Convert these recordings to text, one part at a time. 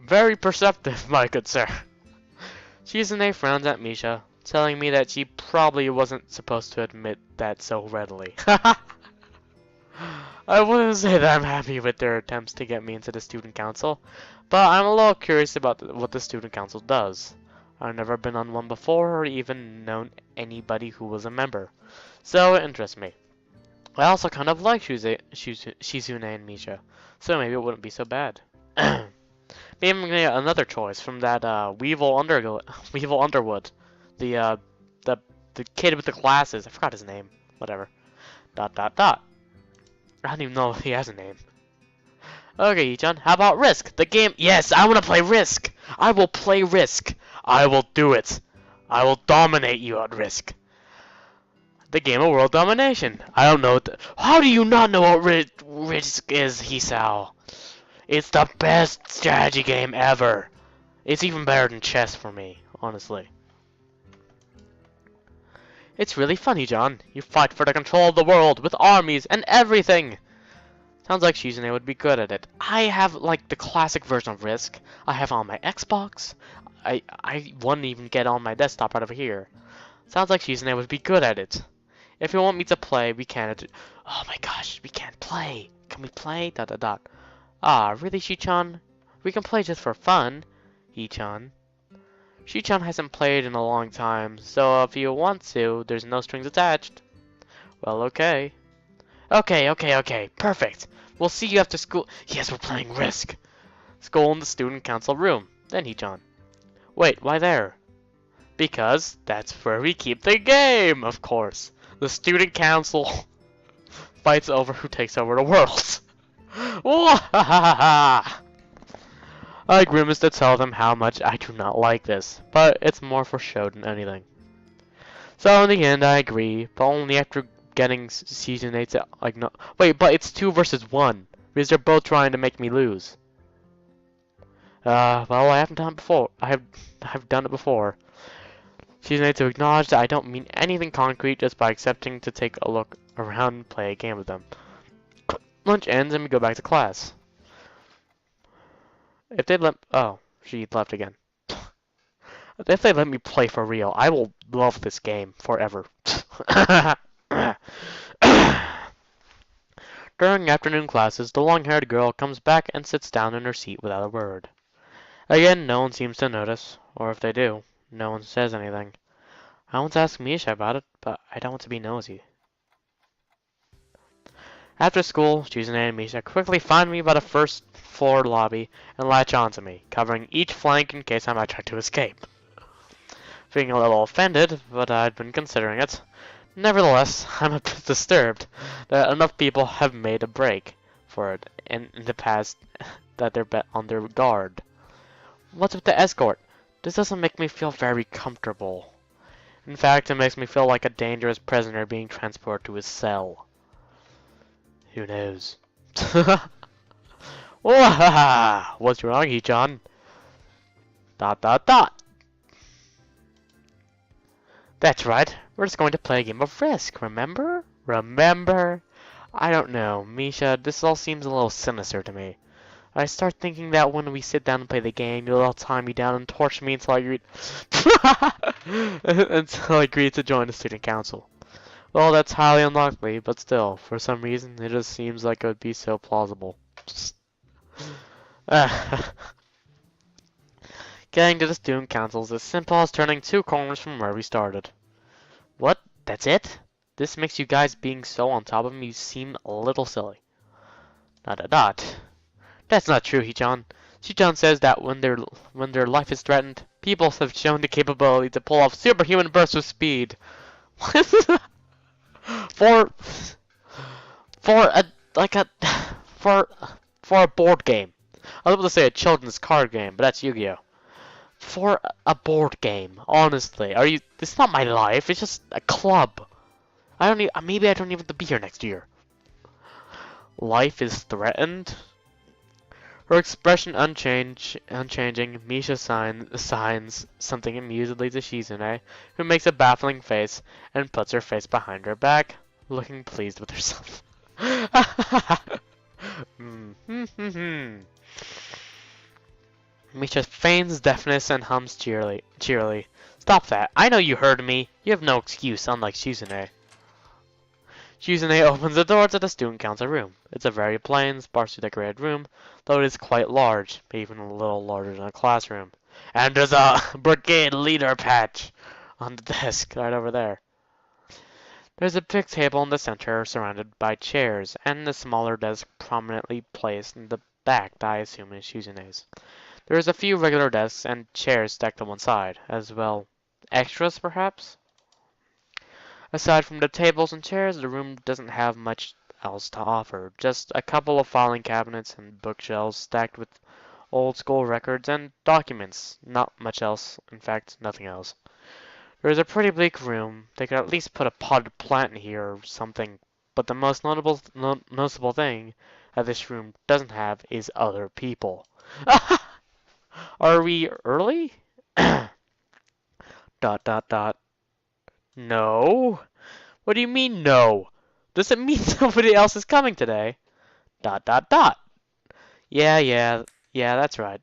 Very perceptive, my good sir. Shizune frowns at Misha, telling me that she probably wasn't supposed to admit that so readily. I wouldn't say that I'm happy with their attempts to get me into the student council, but I'm a little curious about what the student council does. I've never been on one before or even known anybody who was a member, so it interests me. I also kind of like Shizune and Misha, so maybe it wouldn't be so bad. Maybe I'm gonna get another choice from that Weevil Underwood, the the kid with the glasses. I forgot his name. Whatever. ... I don't even know if he has a name. Okay, Ichan, how about Risk? The game. Yes, I want to play Risk. I will play Risk. I will do it. I will dominate you at Risk. The game of world domination. I don't know. How do you not know what Risk is, Hisao? It's the best strategy game ever. It's even better than chess for me, honestly. It's really funny, John. You fight for the control of the world with armies and everything. Sounds like Shizune would be good at it. I have like the classic version of Risk. I have on my Xbox. I wouldn't even get on my desktop right over here. Sounds like Shizune would be good at it. If you want me to play, we can. Oh my gosh, we can't play. Can we play? ... Ah, really, Shi-chan? We can play just for fun, He-chan. Shi-chan hasn't played in a long time, so if you want to, there's no strings attached. Well, okay. Okay, perfect. We'll see you after school. Yes, we're playing Risk. School in the student council room. Then He-chan. Wait, why there? Because that's where we keep the game, of course. The student council fights over who takes over the world. I grimace to tell them how much I do not like this, but it's more for show than anything. So in the end, I agree, but only after getting season 8 to, like, no. Wait, but it's 2 versus 1, because they're both trying to make me lose. Well, I haven't done it before. I've done it before. Season 8 to acknowledge that I don't mean anything concrete just by accepting to take a look around and play a game with them. Lunch ends and we go back to class. If they let... Oh, she left again. If they let me play for real, I will love this game forever. During afternoon classes, the long-haired girl comes back and sits down in her seat without a word. Again, no one seems to notice, or if they do, no one says anything. I want to ask Misha about it, but I don't want to be nosy. After school, Shizune and Misha quickly find me by the first floor lobby and latch onto me, covering each flank in case I might try to escape. Feeling a little offended, but I'd been considering it. Nevertheless, I'm a bit disturbed that enough people have made a break for it in the past that they're on their guard. What's with the escort? This doesn't make me feel very comfortable. In fact, it makes me feel like a dangerous prisoner being transported to his cell. Who knows? What's wrong, He-chan? ... That's right. We're just going to play a game of Risk, remember? Remember? I don't know, Misha, this all seems a little sinister to me. I start thinking that when we sit down and play the game, you'll tie me down and torture me until I agree to join the student council. Well, that's highly unlikely, but still, for some reason, it just seems like it would be so plausible. Getting to the student council is as simple as turning 2 corners from where we started. What? That's it? This makes you guys being so on top of me seem a little silly. ... That's not true, He-chan. Shi-chan says that when their life is threatened, people have shown the capability to pull off superhuman bursts of speed. for a board game. I was about to say a children's card game, but that's Yu-Gi-Oh. For a board game, honestly, this is not my life. It's just a club. Maybe I don't even have to be here next year. Life is threatened. Her expression unchanging, Misha signs something amusedly to Shizune, who makes a baffling face and puts her face behind her back, looking pleased with herself. Misha feigns deafness and hums cheerily. Stop that. I know you heard me. You have no excuse, unlike Shizune. Shizune opens the door to the student council room. It's a very plain, sparsely decorated room, though it is quite large, even a little larger than a classroom. And there's a brigade leader patch on the desk right over there. There's a big table in the center surrounded by chairs, and a smaller desk prominently placed in the back that I assume is Shizune's. There is a few regular desks and chairs stacked on one side, as well. Extras, perhaps? Aside from the tables and chairs, the room doesn't have much else to offer. Just a couple of filing cabinets and bookshelves stacked with old school records and documents. Not much else. In fact, nothing else. There is a pretty bleak room. They could at least put a potted plant in here or something. But the most noticeable thing that this room doesn't have is other people. Are we early? Dot dot dot. No? What do you mean no? Does it mean somebody else is coming today? Dot dot dot. Yeah, that's right.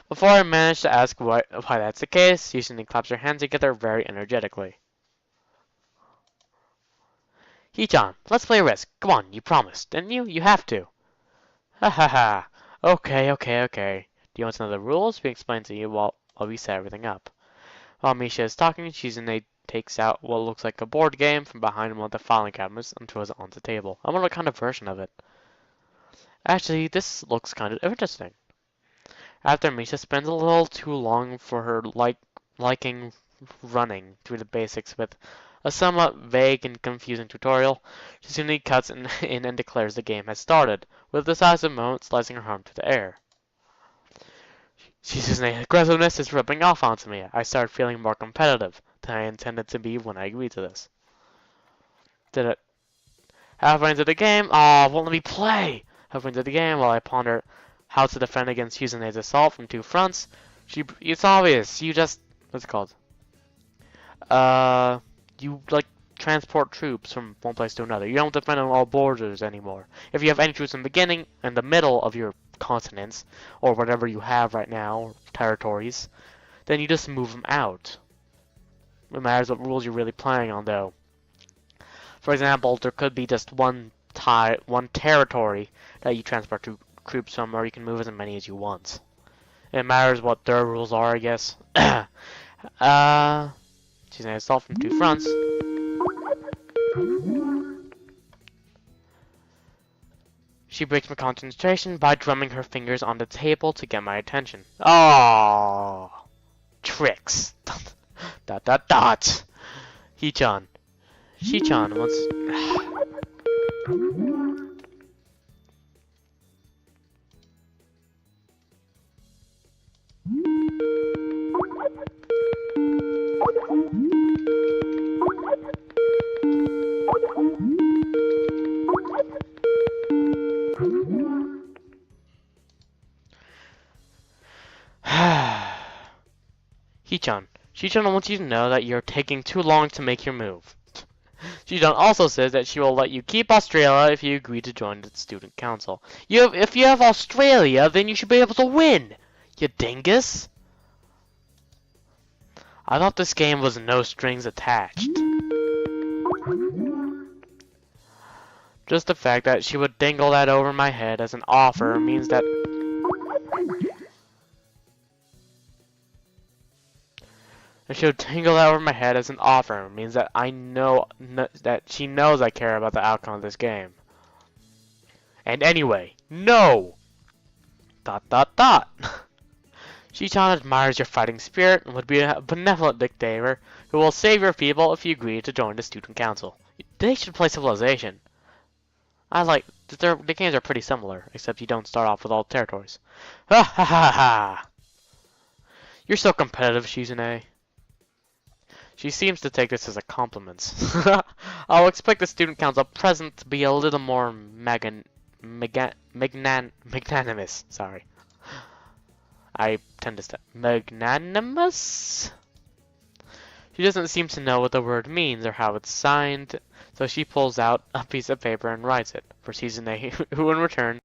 Before I manage to ask why that's the case, Susan claps her hands together very energetically. Hee-chan, let's play Risk. Come on, you promised, didn't you? You have to. Ha ha ha. Okay. Do you want to know the rules? We explain to you while we set everything up. While Misha is talking, Shizune takes out what looks like a board game from behind one of the filing cabinets and throws it onto the table. I wonder what kind of version of it. Actually, this looks kind of interesting. After Misha spends a little too long for her liking running through the basics with a somewhat vague and confusing tutorial, Shizune cuts in and declares the game has started, with a decisive moment slicing her arm through the air. Shizune's aggressiveness is rubbing off onto me. I start feeling more competitive than I intended to be when I agreed to this. Did it? Halfway into the game, won't let me play! Halfway into the game, while I ponder how to defend against Shizune's assault from two fronts, it's obvious. You just, what's it called? You, like, transport troops from one place to another. You don't defend on all borders anymore. If you have any troops in the beginning and the middle of your continents, or whatever you have right now, territories, then you just move them out. It matters what rules you're really playing on, though. For example, there could be just one territory that you transport troops from, or you can move as many as you want. It matters what their rules are, I guess. She's an assault from two fronts. She breaks my concentration by drumming her fingers on the table to get my attention. Oh, tricks. Dot dot dot. He-chan. She-chan wants. He-chan. She-chan wants you to know that you're taking too long to make your move. She-chan also says that she will let you keep Australia if you agree to join the student council. If you have Australia, then you should be able to win, you dingus. I thought this game was no strings attached. Just the fact that she would dangle that over my head as an offer means that... And she would dangle that over my head as an offer means that I know that she knows I care about the outcome of this game. And anyway, no! Dot dot dot! She-chan admires your fighting spirit and would be a benevolent dictator who will save your people if you agree to join the student council. They should play Civilization. The games are pretty similar, except you don't start off with all territories. Ha ha ha ha! You're so competitive, Shizune. She seems to take this as a compliment. I'll expect the student council present to be a little more magnanimous. Sorry. I tend to say magnanimous? She doesn't seem to know what the word means or how it's signed, so she pulls out a piece of paper and writes it for Shizune, who in return